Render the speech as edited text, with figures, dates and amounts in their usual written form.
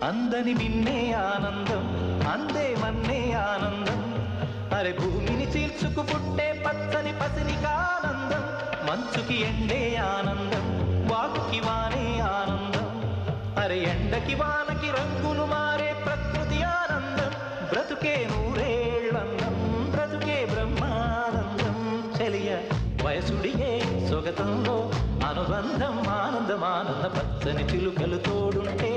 అందని నిన్నే ఆనందం అందే మన్నే ఆనందం అరే భూమిని చీల్చుకు పుట్టే పచ్చని పసిలికానందం మంచుకి ఎండే ఆనందం వాకుకి వానే ఆనందం అరే ఎండకి వానకి రంగులు మారే ప్రకృతి ఆనందం బ్రతుకే నూరేళ్ళందం బ్రతుకే బ్రహ్మానందం చెలియ వయసుడిగే సొగతంలో అనుబంధం ఆనందం ఆనంద పచ్చని చిలుకలు తోడుంటే